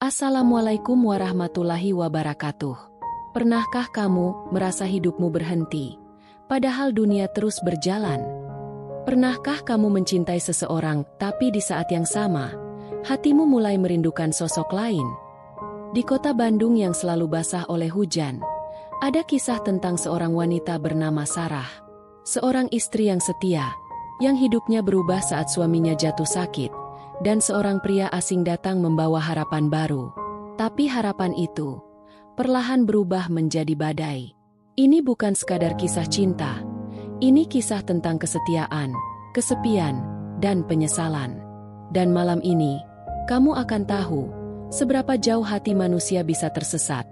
Assalamualaikum warahmatullahi wabarakatuh. Pernahkah kamu merasa hidupmu berhenti, padahal dunia terus berjalan? Pernahkah kamu mencintai seseorang, tapi di saat yang sama, hatimu mulai merindukan sosok lain? Di kota Bandung yang selalu basah oleh hujan, ada kisah tentang seorang wanita bernama Sarah. Seorang istri yang setia, yang hidupnya berubah saat suaminya jatuh sakit, dan seorang pria asing datang membawa harapan baru. Tapi harapan itu perlahan berubah menjadi badai. Ini bukan sekadar kisah cinta. Ini kisah tentang kesetiaan, kesepian, dan penyesalan. Dan malam ini, kamu akan tahu seberapa jauh hati manusia bisa tersesat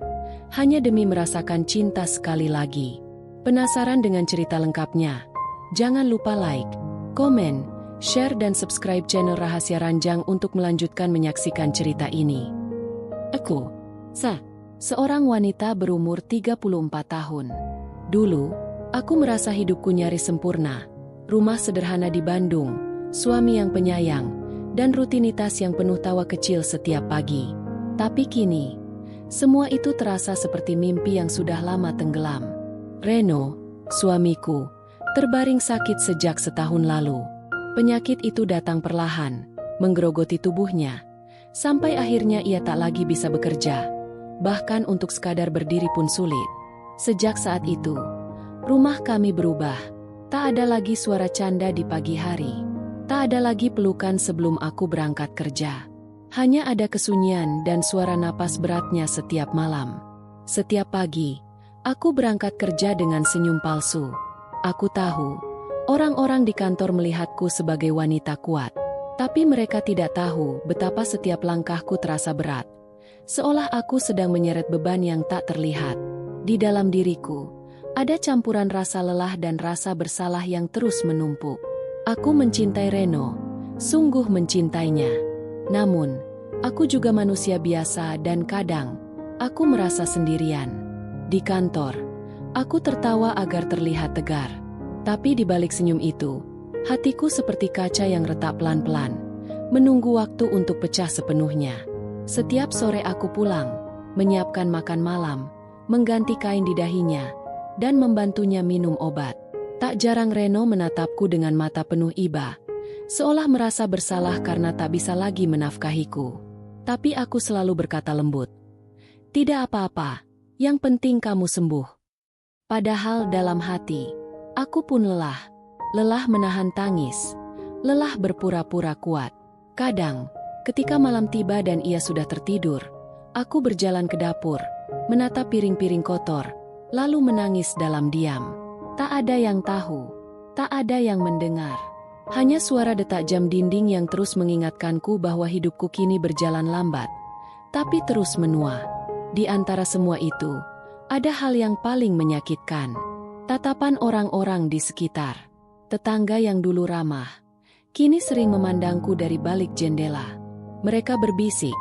hanya demi merasakan cinta sekali lagi. Penasaran dengan cerita lengkapnya? Jangan lupa like, komen, share dan subscribe channel Rahasia Ranjang untuk melanjutkan menyaksikan cerita ini. Aku, seorang wanita berumur 34 tahun. Dulu, aku merasa hidupku nyaris sempurna. Rumah sederhana di Bandung, suami yang penyayang, dan rutinitas yang penuh tawa kecil setiap pagi. Tapi kini, semua itu terasa seperti mimpi yang sudah lama tenggelam. Reno, suamiku, terbaring sakit sejak setahun lalu. Penyakit itu datang perlahan, menggerogoti tubuhnya, sampai akhirnya ia tak lagi bisa bekerja. Bahkan untuk sekadar berdiri pun sulit. Sejak saat itu, rumah kami berubah. Tak ada lagi suara canda di pagi hari. Tak ada lagi pelukan sebelum aku berangkat kerja. Hanya ada kesunyian dan suara napas beratnya setiap malam. Setiap pagi, aku berangkat kerja dengan senyum palsu. Aku tahu, orang-orang di kantor melihatku sebagai wanita kuat, tapi mereka tidak tahu betapa setiap langkahku terasa berat. Seolah aku sedang menyeret beban yang tak terlihat. Di dalam diriku, ada campuran rasa lelah dan rasa bersalah yang terus menumpuk. Aku mencintai Reno, sungguh mencintainya. Namun, aku juga manusia biasa dan kadang, aku merasa sendirian. Di kantor, aku tertawa agar terlihat tegar. Tapi di balik senyum itu, hatiku seperti kaca yang retak pelan-pelan, menunggu waktu untuk pecah sepenuhnya. Setiap sore aku pulang, menyiapkan makan malam, mengganti kain di dahinya, dan membantunya minum obat. Tak jarang Reno menatapku dengan mata penuh iba, seolah merasa bersalah karena tak bisa lagi menafkahiku. Tapi aku selalu berkata lembut, "Tidak apa-apa, yang penting kamu sembuh." Padahal dalam hati, aku pun lelah menahan tangis, lelah berpura-pura kuat. Kadang, ketika malam tiba dan ia sudah tertidur, aku berjalan ke dapur, menatap piring-piring kotor, lalu menangis dalam diam. Tak ada yang tahu, tak ada yang mendengar. Hanya suara detak jam dinding yang terus mengingatkanku bahwa hidupku kini berjalan lambat, tapi terus menua. Di antara semua itu, ada hal yang paling menyakitkan. Tatapan orang-orang di sekitar. Tetangga yang dulu ramah, kini sering memandangku dari balik jendela. Mereka berbisik,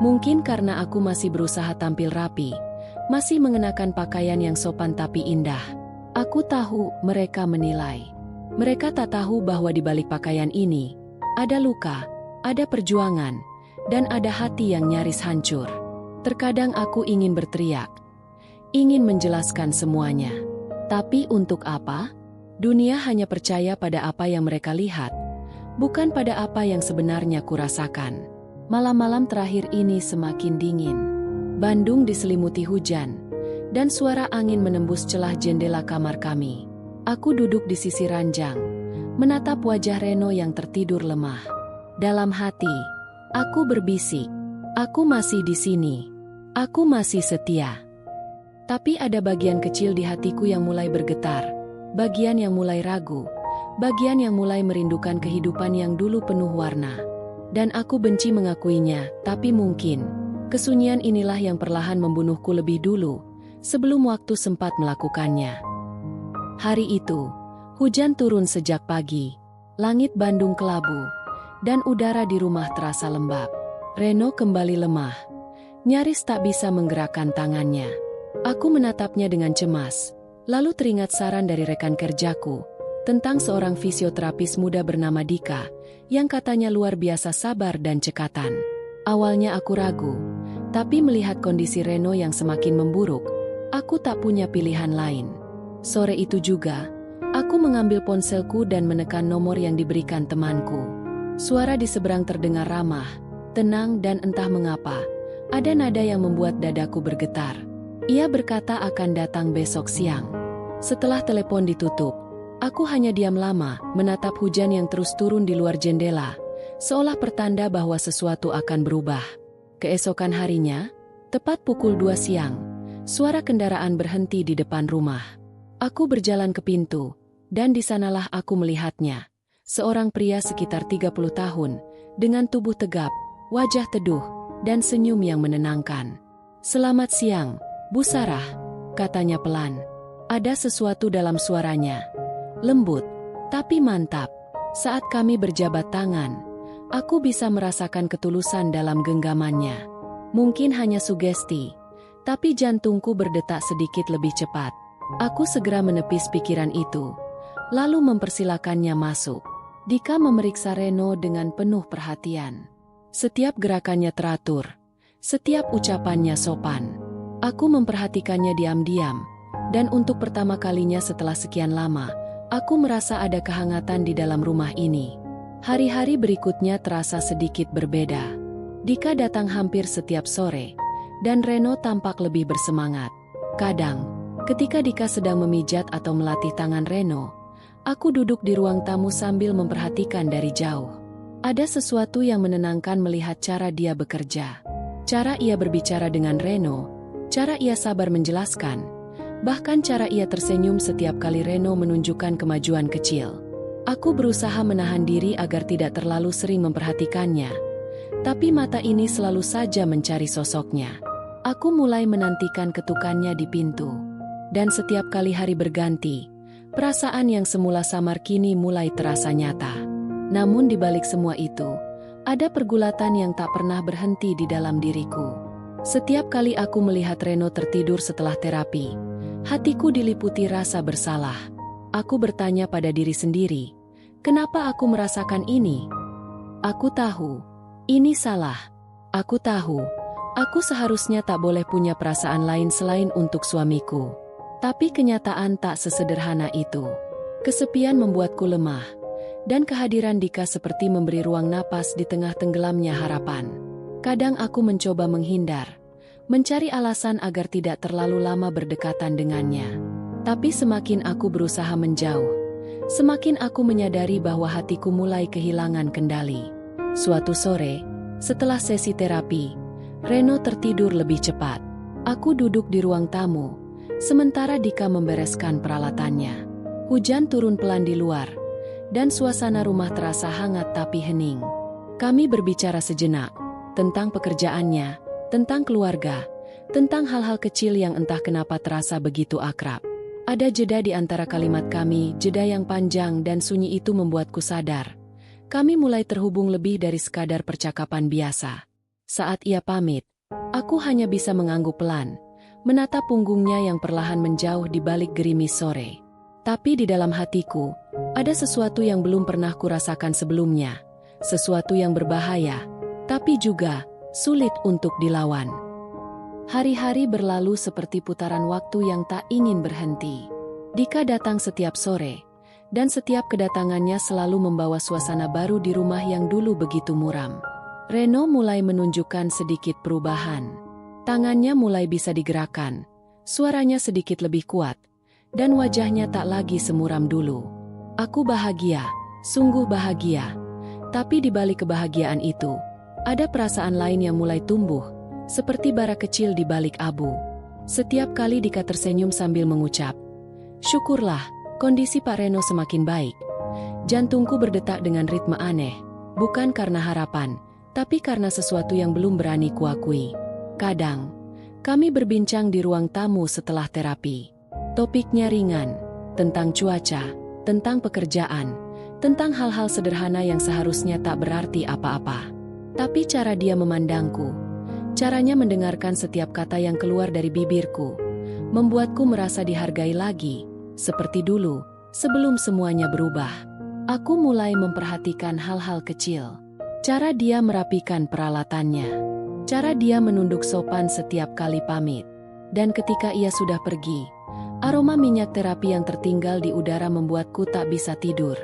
mungkin karena aku masih berusaha tampil rapi, masih mengenakan pakaian yang sopan tapi indah. Aku tahu mereka menilai. Mereka tak tahu bahwa di balik pakaian ini, ada luka, ada perjuangan, dan ada hati yang nyaris hancur. Terkadang aku ingin berteriak, ingin menjelaskan semuanya. Tapi untuk apa? Dunia hanya percaya pada apa yang mereka lihat, bukan pada apa yang sebenarnya kurasakan. Malam-malam terakhir ini semakin dingin. Bandung diselimuti hujan, dan suara angin menembus celah jendela kamar kami. Aku duduk di sisi ranjang, menatap wajah Reno yang tertidur lemah. Dalam hati, aku berbisik, aku masih di sini. Aku masih setia. Tapi ada bagian kecil di hatiku yang mulai bergetar, bagian yang mulai ragu, bagian yang mulai merindukan kehidupan yang dulu penuh warna. Dan aku benci mengakuinya, tapi mungkin kesunyian inilah yang perlahan membunuhku lebih dulu, sebelum waktu sempat melakukannya. Hari itu, hujan turun sejak pagi, langit Bandung kelabu, dan udara di rumah terasa lembab. Reno kembali lemah, nyaris tak bisa menggerakkan tangannya. Aku menatapnya dengan cemas, lalu teringat saran dari rekan kerjaku tentang seorang fisioterapis muda bernama Dika, yang katanya luar biasa sabar dan cekatan. Awalnya aku ragu, Tapi melihat kondisi Reno yang semakin memburuk, aku tak punya pilihan lain. Sore itu juga, aku mengambil ponselku dan menekan nomor yang diberikan temanku. Suara di seberang terdengar ramah, tenang dan entah mengapa, ada nada yang membuat dadaku bergetar. Ia berkata akan datang besok siang. Setelah telepon ditutup, aku hanya diam lama, menatap hujan yang terus turun di luar jendela, seolah pertanda bahwa sesuatu akan berubah. Keesokan harinya, tepat pukul 2 siang, suara kendaraan berhenti di depan rumah. Aku berjalan ke pintu, dan di sanalah aku melihatnya. Seorang pria sekitar 30 tahun, dengan tubuh tegap, wajah teduh, dan senyum yang menenangkan. "Selamat siang, Bu Sarah," katanya pelan. Ada sesuatu dalam suaranya. Lembut, tapi mantap. Saat kami berjabat tangan, aku bisa merasakan ketulusan dalam genggamannya. Mungkin hanya sugesti, tapi jantungku berdetak sedikit lebih cepat. Aku segera menepis pikiran itu, lalu mempersilakannya masuk. Dika memeriksa Reno dengan penuh perhatian. Setiap gerakannya teratur, setiap ucapannya sopan. Aku memperhatikannya diam-diam, dan untuk pertama kalinya setelah sekian lama, aku merasa ada kehangatan di dalam rumah ini. Hari-hari berikutnya terasa sedikit berbeda. Dika datang hampir setiap sore, dan Reno tampak lebih bersemangat. Kadang, ketika Dika sedang memijat atau melatih tangan Reno, aku duduk di ruang tamu sambil memperhatikan dari jauh. Ada sesuatu yang menenangkan melihat cara dia bekerja. Cara ia berbicara dengan Reno, cara ia sabar menjelaskan, bahkan cara ia tersenyum setiap kali Reno menunjukkan kemajuan kecil. Aku berusaha menahan diri agar tidak terlalu sering memperhatikannya, tapi mata ini selalu saja mencari sosoknya. Aku mulai menantikan ketukannya di pintu. Dan setiap kali hari berganti, perasaan yang semula samar kini mulai terasa nyata. Namun di balik semua itu, ada pergulatan yang tak pernah berhenti di dalam diriku. Setiap kali aku melihat Reno tertidur setelah terapi, hatiku diliputi rasa bersalah. Aku bertanya pada diri sendiri, kenapa aku merasakan ini? Aku tahu, ini salah. Aku tahu, aku seharusnya tak boleh punya perasaan lain selain untuk suamiku. Tapi kenyataan tak sesederhana itu. Kesepian membuatku lemah, dan kehadiran Dika seperti memberi ruang napas di tengah tenggelamnya harapan. Kadang aku mencoba menghindar, mencari alasan agar tidak terlalu lama berdekatan dengannya. Tapi semakin aku berusaha menjauh, semakin aku menyadari bahwa hatiku mulai kehilangan kendali. Suatu sore, setelah sesi terapi, Reno tertidur lebih cepat. Aku duduk di ruang tamu, sementara Dika membereskan peralatannya. Hujan turun pelan di luar, dan suasana rumah terasa hangat tapi hening. Kami berbicara sejenak, tentang pekerjaannya, tentang keluarga, tentang hal-hal kecil yang entah kenapa terasa begitu akrab. Ada jeda di antara kalimat kami, jeda yang panjang dan sunyi itu membuatku sadar. Kami mulai terhubung lebih dari sekadar percakapan biasa. Saat ia pamit, aku hanya bisa mengangguk pelan, menatap punggungnya yang perlahan menjauh di balik gerimis sore. Tapi di dalam hatiku, ada sesuatu yang belum pernah kurasakan sebelumnya. Sesuatu yang berbahaya, tapi juga sulit untuk dilawan. Hari-hari berlalu seperti putaran waktu yang tak ingin berhenti. Dika datang setiap sore, dan setiap kedatangannya selalu membawa suasana baru di rumah yang dulu begitu muram. Reno mulai menunjukkan sedikit perubahan. Tangannya mulai bisa digerakkan, suaranya sedikit lebih kuat, dan wajahnya tak lagi semuram dulu. Aku bahagia, sungguh bahagia. Tapi di balik kebahagiaan itu, ada perasaan lain yang mulai tumbuh, seperti bara kecil di balik abu. Setiap kali Dika tersenyum sambil mengucap, "Syukurlah, kondisi Pak Reno semakin baik." Jantungku berdetak dengan ritme aneh, bukan karena harapan, tapi karena sesuatu yang belum berani kuakui. Kadang, kami berbincang di ruang tamu setelah terapi. Topiknya ringan, tentang cuaca, tentang pekerjaan, tentang hal-hal sederhana yang seharusnya tak berarti apa-apa. Tapi cara dia memandangku, caranya mendengarkan setiap kata yang keluar dari bibirku, membuatku merasa dihargai lagi, seperti dulu, sebelum semuanya berubah. Aku mulai memperhatikan hal-hal kecil. Cara dia merapikan peralatannya, Cara dia menunduk sopan setiap kali pamit. Dan ketika ia sudah pergi, aroma minyak terapi yang tertinggal di udara membuatku tak bisa tidur.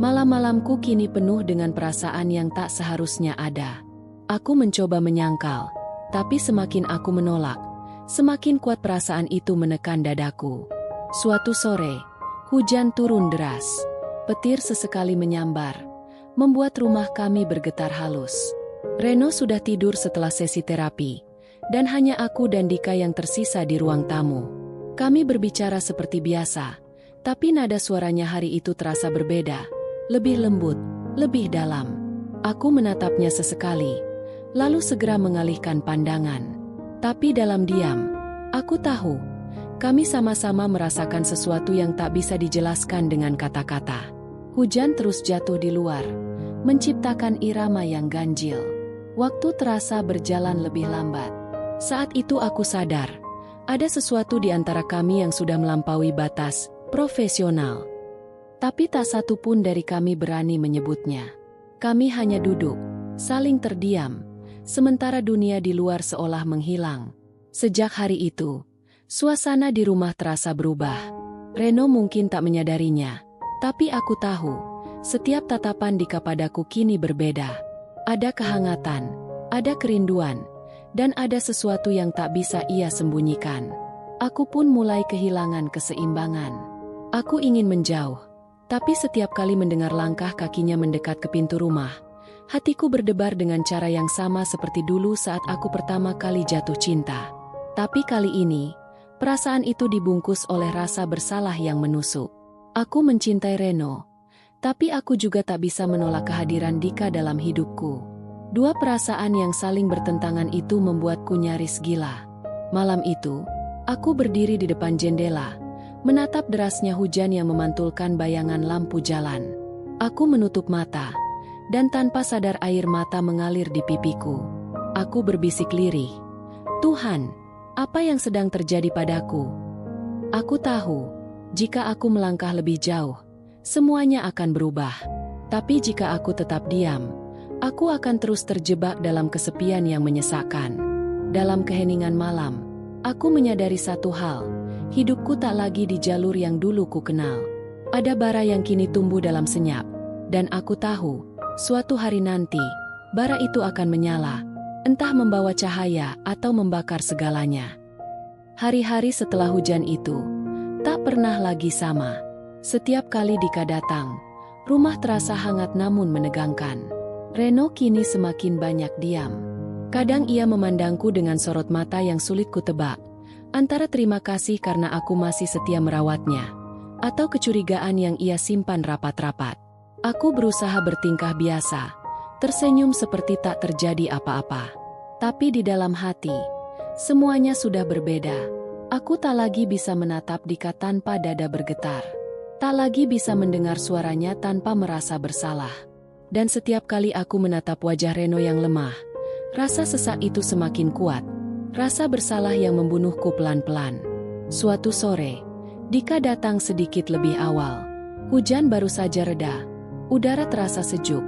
Malam-malamku kini penuh dengan perasaan yang tak seharusnya ada. Aku mencoba menyangkal, tapi semakin aku menolak, semakin kuat perasaan itu menekan dadaku. Suatu sore, hujan turun deras. Petir sesekali menyambar, membuat rumah kami bergetar halus. Reno sudah tidur setelah sesi terapi, dan hanya aku dan Dika yang tersisa di ruang tamu. Kami berbicara seperti biasa, tapi nada suaranya hari itu terasa berbeda, lebih lembut, lebih dalam. Aku menatapnya sesekali, lalu segera mengalihkan pandangan. Tapi dalam diam, aku tahu, kami sama-sama merasakan sesuatu yang tak bisa dijelaskan dengan kata-kata. Hujan terus jatuh di luar, menciptakan irama yang ganjil. Waktu terasa berjalan lebih lambat. Saat itu aku sadar, ada sesuatu di antara kami yang sudah melampaui batas profesional. Tapi tak satu pun dari kami berani menyebutnya. Kami hanya duduk, saling terdiam, sementara dunia di luar seolah menghilang. Sejak hari itu, suasana di rumah terasa berubah. Reno mungkin tak menyadarinya, tapi aku tahu, setiap tatapan Dika padaku kini berbeda. Ada kehangatan, ada kerinduan, dan ada sesuatu yang tak bisa ia sembunyikan. Aku pun mulai kehilangan keseimbangan. Aku ingin menjauh, tapi setiap kali mendengar langkah kakinya mendekat ke pintu rumah, hatiku berdebar dengan cara yang sama seperti dulu saat aku pertama kali jatuh cinta. Tapi kali ini, perasaan itu dibungkus oleh rasa bersalah yang menusuk. Aku mencintai Reno, tapi aku juga tak bisa menolak kehadiran Dika dalam hidupku. Dua perasaan yang saling bertentangan itu membuatku nyaris gila. Malam itu, aku berdiri di depan jendela, menatap derasnya hujan yang memantulkan bayangan lampu jalan. Aku menutup mata, dan tanpa sadar air mata mengalir di pipiku. Aku berbisik lirih, "Tuhan, apa yang sedang terjadi padaku?" Aku tahu, jika aku melangkah lebih jauh, semuanya akan berubah. Tapi jika aku tetap diam, aku akan terus terjebak dalam kesepian yang menyesakkan. Dalam keheningan malam, aku menyadari satu hal, hidupku tak lagi di jalur yang dulu ku kenal. Ada bara yang kini tumbuh dalam senyap, dan aku tahu, suatu hari nanti, bara itu akan menyala, entah membawa cahaya atau membakar segalanya. Hari-hari setelah hujan itu, tak pernah lagi sama. Setiap kali Dika datang, rumah terasa hangat namun menegangkan. Reno kini semakin banyak diam. Kadang ia memandangku dengan sorot mata yang sulit kutebak, antara terima kasih karena aku masih setia merawatnya, atau kecurigaan yang ia simpan rapat-rapat. Aku berusaha bertingkah biasa, tersenyum seperti tak terjadi apa-apa. Tapi di dalam hati, semuanya sudah berbeda. Aku tak lagi bisa menatap Dika tanpa dada bergetar. Tak lagi bisa mendengar suaranya tanpa merasa bersalah. Dan setiap kali aku menatap wajah Reno yang lemah, rasa sesak itu semakin kuat. Rasa bersalah yang membunuhku pelan-pelan. Suatu sore, Dika datang sedikit lebih awal. Hujan baru saja reda. Udara terasa sejuk,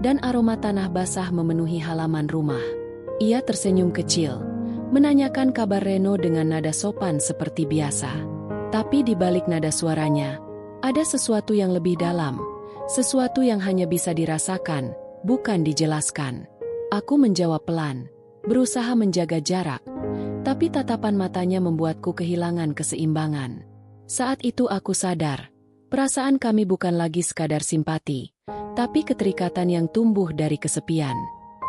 dan aroma tanah basah memenuhi halaman rumah. Ia tersenyum kecil, menanyakan kabar Reno dengan nada sopan seperti biasa. Tapi di balik nada suaranya, ada sesuatu yang lebih dalam, sesuatu yang hanya bisa dirasakan, bukan dijelaskan. Aku menjawab pelan, berusaha menjaga jarak, tapi tatapan matanya membuatku kehilangan keseimbangan. Saat itu aku sadar, perasaan kami bukan lagi sekadar simpati, tapi keterikatan yang tumbuh dari kesepian.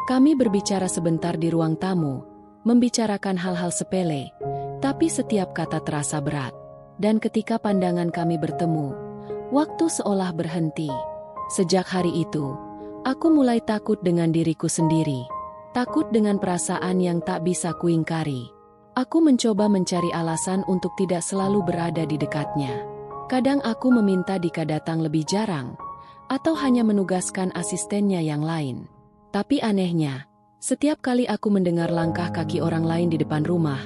Kami berbicara sebentar di ruang tamu, membicarakan hal-hal sepele, tapi setiap kata terasa berat. Dan ketika pandangan kami bertemu, waktu seolah berhenti. Sejak hari itu, aku mulai takut dengan diriku sendiri. Takut dengan perasaan yang tak bisa kuingkari. Aku mencoba mencari alasan untuk tidak selalu berada di dekatnya. Kadang aku meminta Dika datang lebih jarang, atau hanya menugaskan asistennya yang lain. Tapi anehnya, setiap kali aku mendengar langkah kaki orang lain di depan rumah,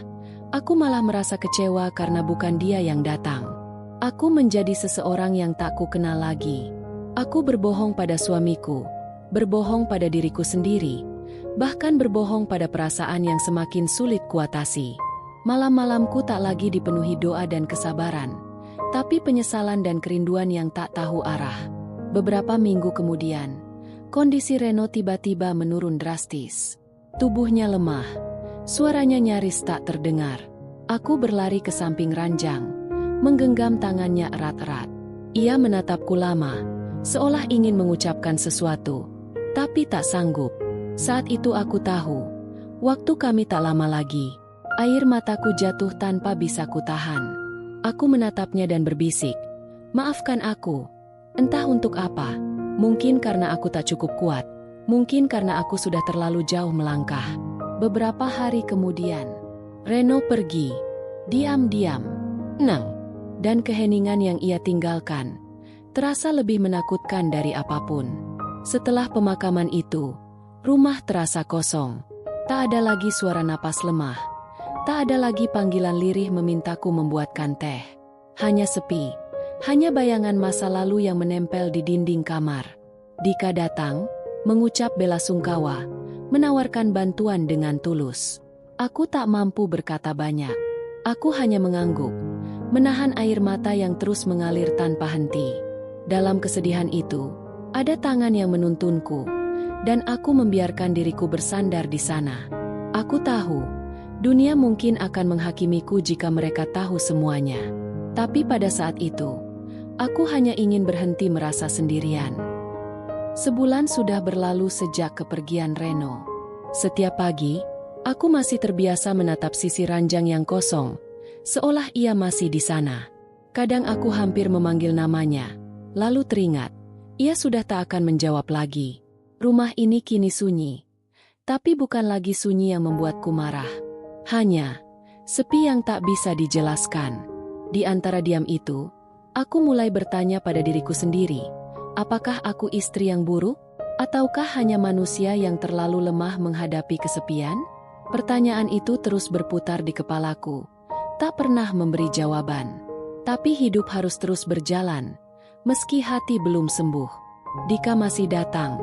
aku malah merasa kecewa karena bukan dia yang datang. Aku menjadi seseorang yang tak ku kenal lagi. Aku berbohong pada suamiku, berbohong pada diriku sendiri, bahkan berbohong pada perasaan yang semakin sulit kuatasi. Malam-malamku tak lagi dipenuhi doa dan kesabaran, tapi penyesalan dan kerinduan yang tak tahu arah. Beberapa minggu kemudian, kondisi Reno tiba-tiba menurun drastis. Tubuhnya lemah, suaranya nyaris tak terdengar. Aku berlari ke samping ranjang, menggenggam tangannya erat-erat. Ia menatapku lama, seolah ingin mengucapkan sesuatu, tapi tak sanggup. Saat itu aku tahu, waktu kami tak lama lagi. Air mataku jatuh tanpa bisa kutahan. Aku menatapnya dan berbisik, "Maafkan aku." Entah untuk apa, mungkin karena aku tak cukup kuat, mungkin karena aku sudah terlalu jauh melangkah. Beberapa hari kemudian, Reno pergi, diam-diam, tenang, dan keheningan yang ia tinggalkan terasa lebih menakutkan dari apapun. Setelah pemakaman itu, rumah terasa kosong. Tak ada lagi suara napas lemah. Tak ada lagi panggilan lirih memintaku membuatkan teh. Hanya sepi, hanya bayangan masa lalu yang menempel di dinding kamar. Dika datang, mengucap bela sungkawa, menawarkan bantuan dengan tulus. Aku tak mampu berkata banyak. Aku hanya mengangguk, menahan air mata yang terus mengalir tanpa henti. Dalam kesedihan itu, ada tangan yang menuntunku, dan aku membiarkan diriku bersandar di sana. Aku tahu, dunia mungkin akan menghakimiku jika mereka tahu semuanya. Tapi pada saat itu, aku hanya ingin berhenti merasa sendirian. Sebulan sudah berlalu sejak kepergian Reno. Setiap pagi, aku masih terbiasa menatap sisi ranjang yang kosong, seolah ia masih di sana. Kadang aku hampir memanggil namanya, lalu teringat, ia sudah tak akan menjawab lagi. Rumah ini kini sunyi, tapi bukan lagi sunyi yang membuatku marah. Hanya sepi yang tak bisa dijelaskan. Di antara diam itu, aku mulai bertanya pada diriku sendiri, apakah aku istri yang buruk? Ataukah hanya manusia yang terlalu lemah menghadapi kesepian? Pertanyaan itu terus berputar di kepalaku, tak pernah memberi jawaban. Tapi hidup harus terus berjalan, meski hati belum sembuh. Dika masih datang,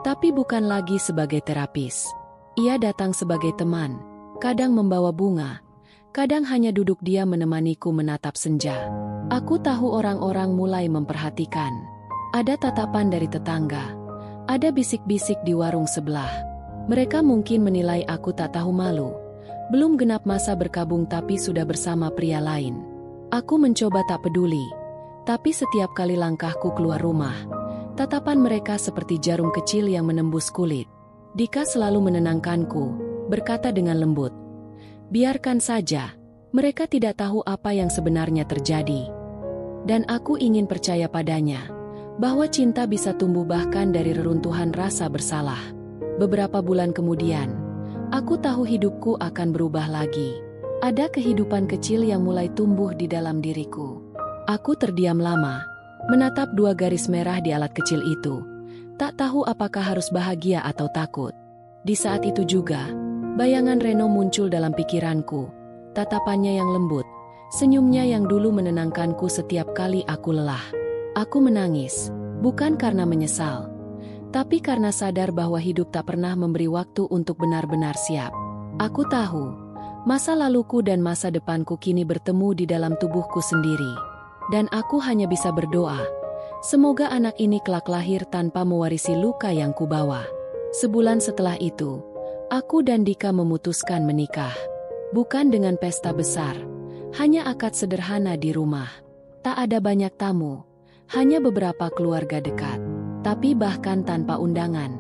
tapi bukan lagi sebagai terapis. Ia datang sebagai teman, kadang membawa bunga, kadang hanya duduk diam menemaniku menatap senja. Aku tahu orang-orang mulai memperhatikan. Ada tatapan dari tetangga, ada bisik-bisik di warung sebelah. Mereka mungkin menilai aku tak tahu malu. Belum genap masa berkabung tapi sudah bersama pria lain. Aku mencoba tak peduli, tapi setiap kali langkahku keluar rumah, tatapan mereka seperti jarum kecil yang menembus kulit. Dika selalu menenangkanku, berkata dengan lembut, "Biarkan saja, mereka tidak tahu apa yang sebenarnya terjadi." Dan aku ingin percaya padanya, bahwa cinta bisa tumbuh bahkan dari reruntuhan rasa bersalah. Beberapa bulan kemudian, aku tahu hidupku akan berubah lagi. Ada kehidupan kecil yang mulai tumbuh di dalam diriku. Aku terdiam lama, menatap dua garis merah di alat kecil itu, tak tahu apakah harus bahagia atau takut. Di saat itu juga, bayangan Reno muncul dalam pikiranku, tatapannya yang lembut, senyumnya yang dulu menenangkanku setiap kali aku lelah. Aku menangis, bukan karena menyesal, tapi karena sadar bahwa hidup tak pernah memberi waktu untuk benar-benar siap. Aku tahu, masa laluku dan masa depanku kini bertemu di dalam tubuhku sendiri. Dan aku hanya bisa berdoa, semoga anak ini kelak lahir tanpa mewarisi luka yang kubawa. Sebulan setelah itu, aku dan Dika memutuskan menikah. Bukan dengan pesta besar, hanya akad sederhana di rumah. Tak ada banyak tamu, hanya beberapa keluarga dekat. Tapi bahkan tanpa undangan,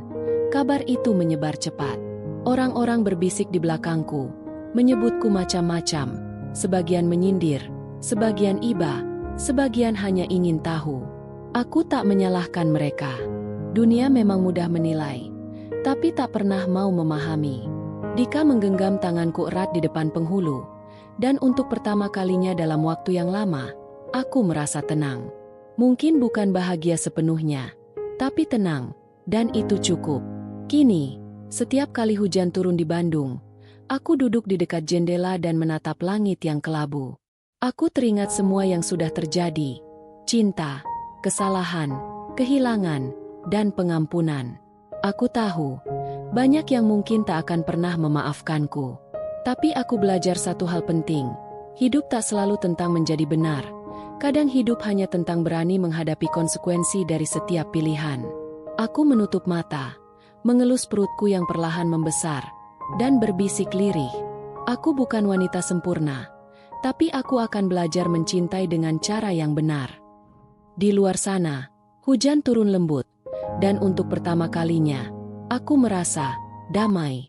kabar itu menyebar cepat. Orang-orang berbisik di belakangku, menyebutku macam-macam, sebagian menyindir, sebagian iba, sebagian hanya ingin tahu. Aku tak menyalahkan mereka. Dunia memang mudah menilai, tapi tak pernah mau memahami. Dika menggenggam tanganku erat di depan penghulu, dan untuk pertama kalinya dalam waktu yang lama, aku merasa tenang. Mungkin bukan bahagia sepenuhnya, tapi tenang, dan itu cukup. Kini, setiap kali hujan turun di Bandung, aku duduk di dekat jendela dan menatap langit yang kelabu. Aku teringat semua yang sudah terjadi, cinta, kesalahan, kehilangan, dan pengampunan. Aku tahu, Banyak yang mungkin tak akan pernah memaafkanku. Tapi aku belajar satu hal penting. Hidup tak selalu tentang menjadi benar. Kadang hidup hanya tentang berani menghadapi konsekuensi dari setiap pilihan. Aku menutup mata, mengelus perutku yang perlahan membesar, dan berbisik lirih. Aku bukan wanita sempurna, tapi aku akan belajar mencintai dengan cara yang benar. Di luar sana, hujan turun lembut, dan untuk pertama kalinya, aku merasa damai.